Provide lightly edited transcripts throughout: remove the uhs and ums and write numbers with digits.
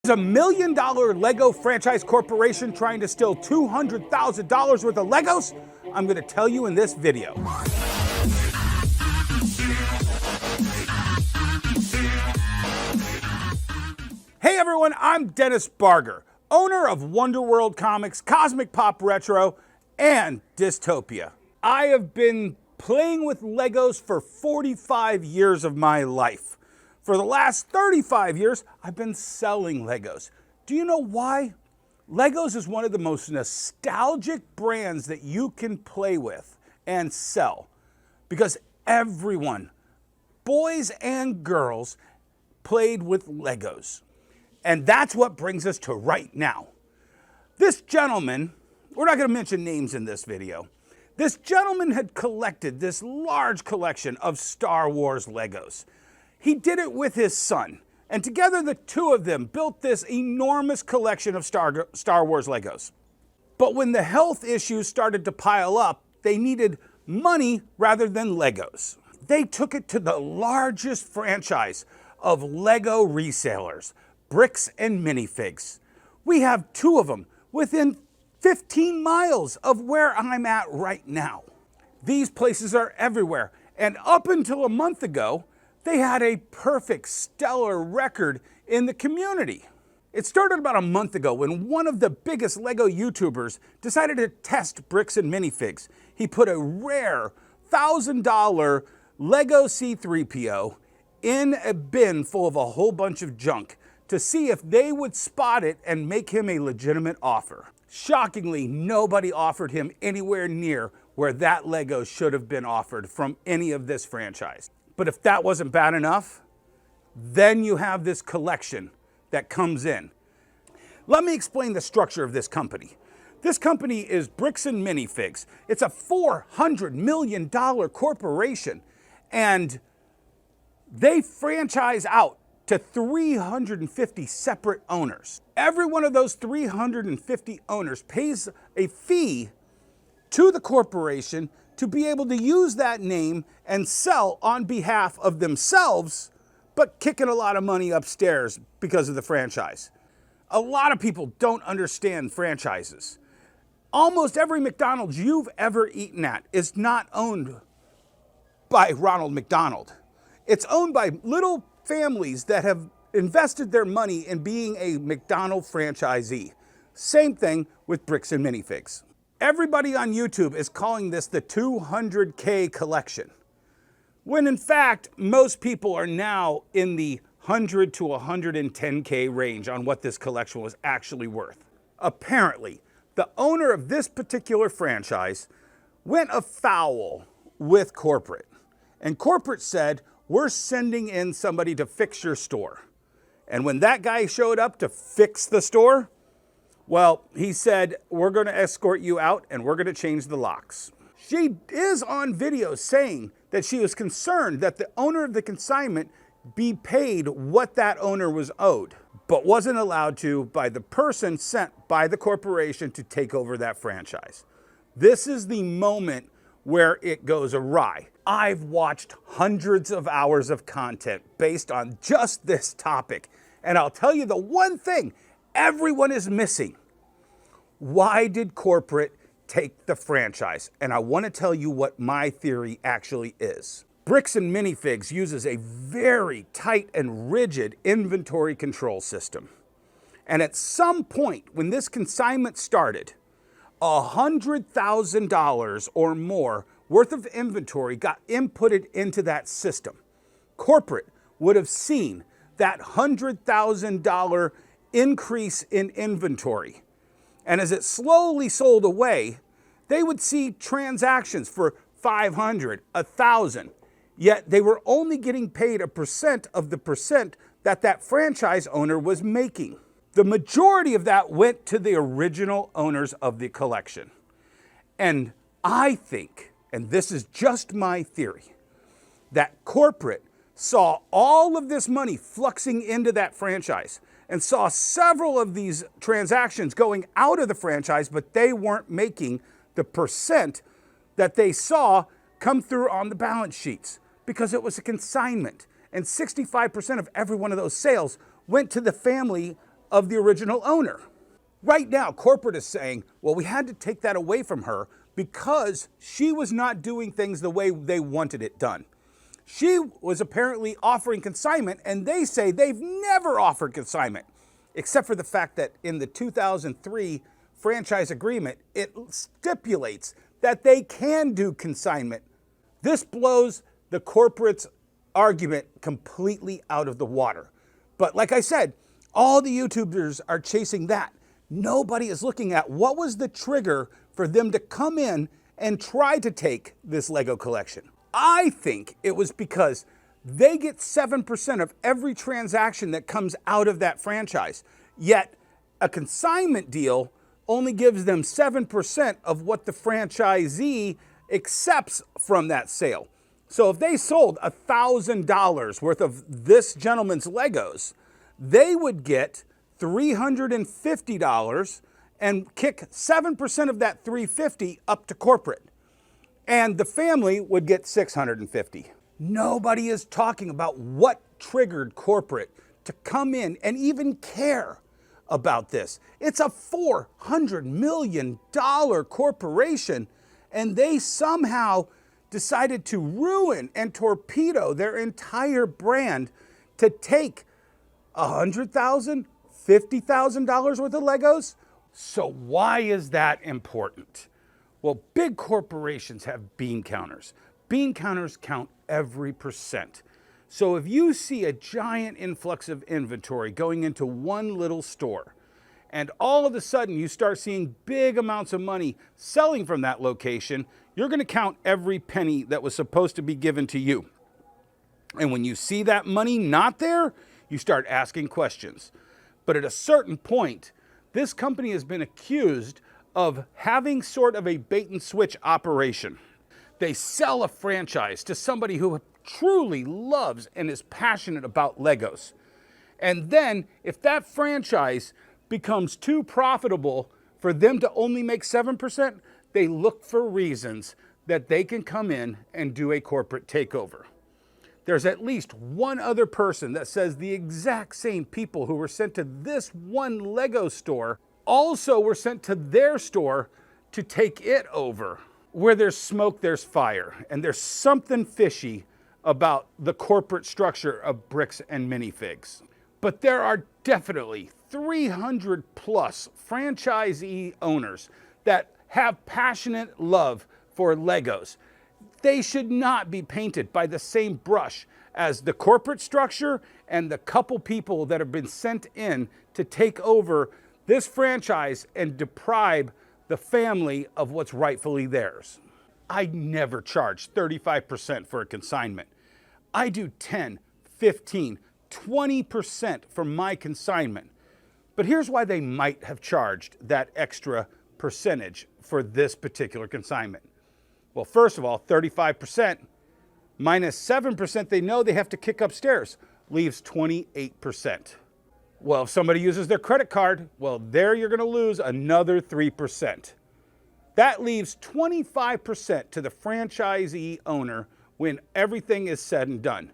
Is a $1 million Lego franchise corporation trying to steal $200,000 worth of Legos? I'm going to tell you in this video. Hey everyone, I'm Dennis Barger, owner of Wonderworld Comics, Cosmic Pop Retro, and Dystopia. I have been playing with Legos for 45 years of my life. For the last 35 years, I've been selling Legos. Do you know why? Legos is one of the most nostalgic brands that you can play with and sell. Because everyone, boys and girls, played with Legos. And that's what brings us to right now. This gentleman, we're not going to mention names in this video. This gentleman had collected this large collection of Star Wars Legos. He did it with his son, and together the two of them built this enormous collection of Star Wars Legos. But when the health issues started to pile up, they needed money rather than Legos. They took it to the largest franchise of Lego resellers, Bricks and Minifigs. We have two of them within 15 miles of where I'm at right now. These places are everywhere, and up until a month ago, they had a perfect, stellar record in the community. It started about a month ago when one of the biggest Lego YouTubers decided to test Bricks and Minifigs. He put a rare $1,000 Lego C-3PO in a bin full of a whole bunch of junk to see if they would spot it and make him a legitimate offer. Shockingly, nobody offered him anywhere near where that Lego should have been offered from any of this franchise. But if that wasn't bad enough, then you have this collection that comes in. Let me explain the structure of this company. This company is Bricks and Minifigs. It's a $400 million corporation, and they franchise out to 350 separate owners. Every one of those 350 owners pays a fee to the corporation to be able to use that name and sell on behalf of themselves, but kicking a lot of money upstairs because of the franchise. A lot of people don't understand franchises. Almost every McDonald's you've ever eaten at is not owned by Ronald McDonald. It's owned by little families that have invested their money in being a McDonald franchisee. Same thing with Bricks and Minifigs. Everybody on YouTube is calling this the 200K collection, when in fact, most people are now in the 100 to 110K range on what this collection was actually worth. Apparently, the owner of this particular franchise went afoul with corporate, and corporate said, "We're sending in somebody to fix your store." And when that guy showed up to fix the store, well, he said, "We're going to escort you out and we're going to change the locks." She is on video saying that she was concerned that the owner of the consignment be paid what that owner was owed, but wasn't allowed to by the person sent by the corporation to take over that franchise. This is the moment where it goes awry. I've watched hundreds of hours of content based on just this topic, and I'll tell you the one thing everyone is missing. Why did corporate take the franchise? And I want to tell you what my theory actually is. Bricks and Minifigs uses a very tight and rigid inventory control system. And at some point when this consignment started, $100,000 or more worth of inventory got inputted into that system. Corporate would have seen that $100,000 increase in inventory. And as it slowly sold away, they would see transactions for $500, $1,000, yet they were only getting paid a percent of the percent that that franchise owner was making. The majority of that went to the original owners of the collection. And I think, and this is just my theory, that corporate saw all of this money fluxing into that franchise and saw several of these transactions going out of the franchise, but they weren't making the percent that they saw come through on the balance sheets because it was a consignment. And 65% of every one of those sales went to the family of the original owner. Right now, corporate is saying, well, we had to take that away from her because she was not doing things the way they wanted it done. She was apparently offering consignment, and they say they've never offered consignment, except for the fact that in the 2003 franchise agreement, it stipulates that they can do consignment. This blows the corporate's argument completely out of the water. But like I said, all the YouTubers are chasing that. Nobody is looking at what was the trigger for them to come in and try to take this Lego collection. I think it was because they get 7% of every transaction that comes out of that franchise. Yet a consignment deal only gives them 7% of what the franchisee accepts from that sale. So if they sold $1,000 worth of this gentleman's Legos, they would get $350 and kick 7% of that $350 up to corporate. And the family would get $650. Nobody is talking about what triggered corporate to come in and even care about this. It's a $400 million corporation, and they somehow decided to ruin and torpedo their entire brand to take $100,000, $50,000 worth of Legos. So why is that important? Well, big corporations have bean counters. Bean counters count every percent. So if you see a giant influx of inventory going into one little store, and all of a sudden you start seeing big amounts of money selling from that location, you're going to count every penny that was supposed to be given to you. And when you see that money not there, you start asking questions. But at a certain point, this company has been accused of having sort of a bait and switch operation. They sell a franchise to somebody who truly loves and is passionate about Legos. And then if that franchise becomes too profitable for them to only make 7%, they look for reasons that they can come in and do a corporate takeover. There's at least one other person that says the exact same people who were sent to this one Lego store also were sent to their store to take it over. Where there's smoke, there's fire. And there's something fishy about the corporate structure of bricks and minifigs. But there are definitely 300 plus franchisee owners that have passionate love for Legos. They should not be painted by the same brush as the corporate structure and the couple people that have been sent in to take over this franchise and deprive the family of what's rightfully theirs. I never charge 35% for a consignment. I do 10, 15, 20% for my consignment. But here's why they might have charged that extra percentage for this particular consignment. Well, first of all, 35% minus 7% they know they have to kick upstairs leaves 28%. Well, if somebody uses their credit card, well, there you're going to lose another 3%. That leaves 25% to the franchisee owner when everything is said and done.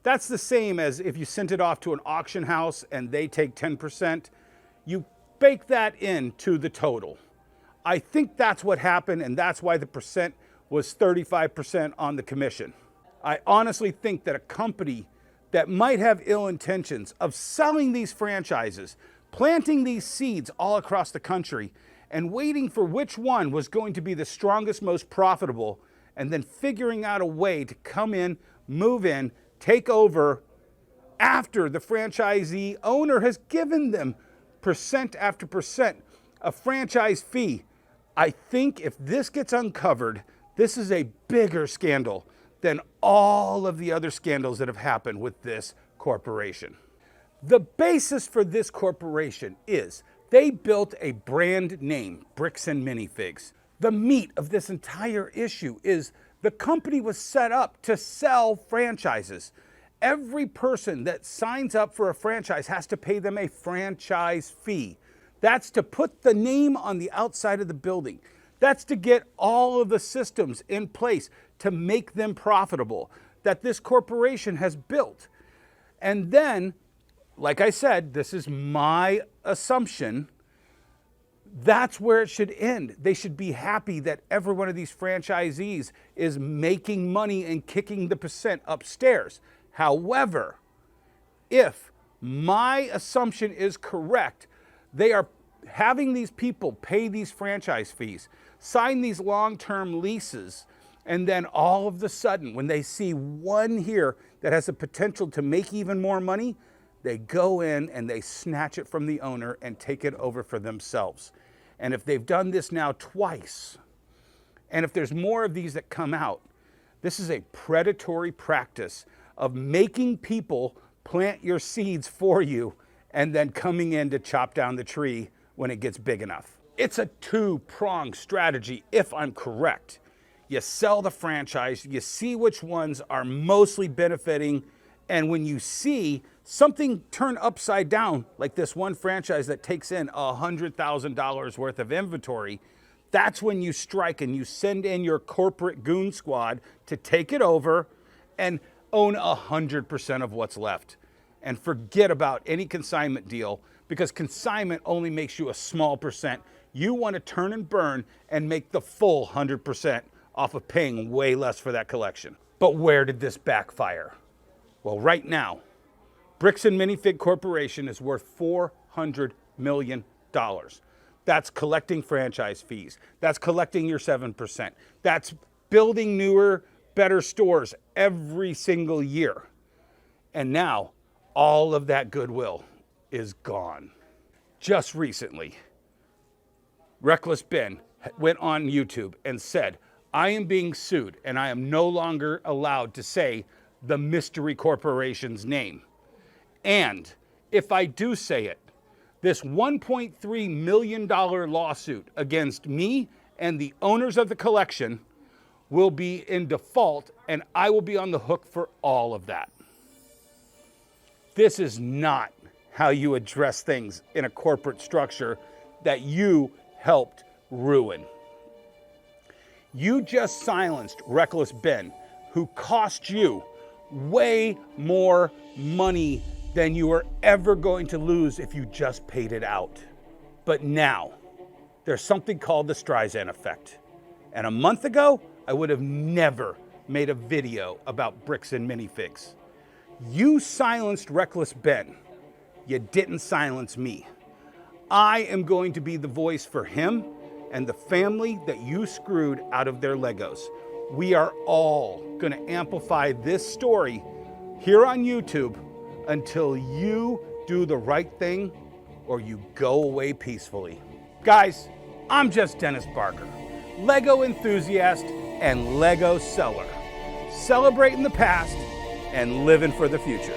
That's the same as if you sent it off to an auction house and they take 10%. You bake that into the total. I think that's what happened, and that's why the percent was 35% on the commission. I honestly think that a company that might have ill intentions of selling these franchises, planting these seeds all across the country, and waiting for which one was going to be the strongest, most profitable, and then figuring out a way to come in, move in, take over after the franchisee owner has given them percent after percent a franchise fee. I think if this gets uncovered, this is a bigger scandal than all of the other scandals that have happened with this corporation. The basis for this corporation is they built a brand name, Bricks and Minifigs. The meat of this entire issue is the company was set up to sell franchises. Every person that signs up for a franchise has to pay them a franchise fee. That's to put the name on the outside of the building. That's to get all of the systems in place to make them profitable that this corporation has built. And then like I said, this is my assumption. That's where it should end. They should be happy that every one of these franchisees is making money and kicking the percent upstairs. However, if my assumption is correct, they are having these people pay these franchise fees, sign these long-term leases, and then all of a sudden, when they see one here that has the potential to make even more money, they go in and they snatch it from the owner and take it over for themselves. And if they've done this now twice, and if there's more of these that come out, this is a predatory practice of making people plant your seeds for you and then coming in to chop down the tree when it gets big enough. It's a two-pronged strategy, if I'm correct. You sell the franchise, you see which ones are mostly benefiting, and when you see something turn upside down, like this one franchise that takes in $100,000 worth of inventory, that's when you strike and you send in your corporate goon squad to take it over and own 100% of what's left. And forget about any consignment deal, because consignment only makes you a small percent. You want to turn and burn and make the full 100% off of paying way less for that collection. But where did this backfire? Well, right now, Bricks and Minifig Corporation is worth $400 million. That's collecting franchise fees. That's collecting your 7%. That's building newer, better stores every single year. And now, all of that goodwill is gone. Just recently, Reckless Ben went on YouTube and said, I am being sued and I am no longer allowed to say the mystery corporation's name. And if I do say it, this $1.3 million lawsuit against me and the owners of the collection will be in default, and I will be on the hook for all of that. This is not how you address things in a corporate structure that you helped ruin. You just silenced Reckless Ben, who cost you way more money than you are ever going to lose if you just paid it out. But now, there's something called the Streisand effect. And a month ago, I would have never made a video about bricks and minifigs. You silenced Reckless Ben. You didn't silence me. I am going to be the voice for him and the family that you screwed out of their Legos. We are all going to amplify this story here on YouTube until you do the right thing or you go away peacefully. Guys, I'm just Dennis Barger, Lego enthusiast and Lego seller, celebrating the past and living for the future.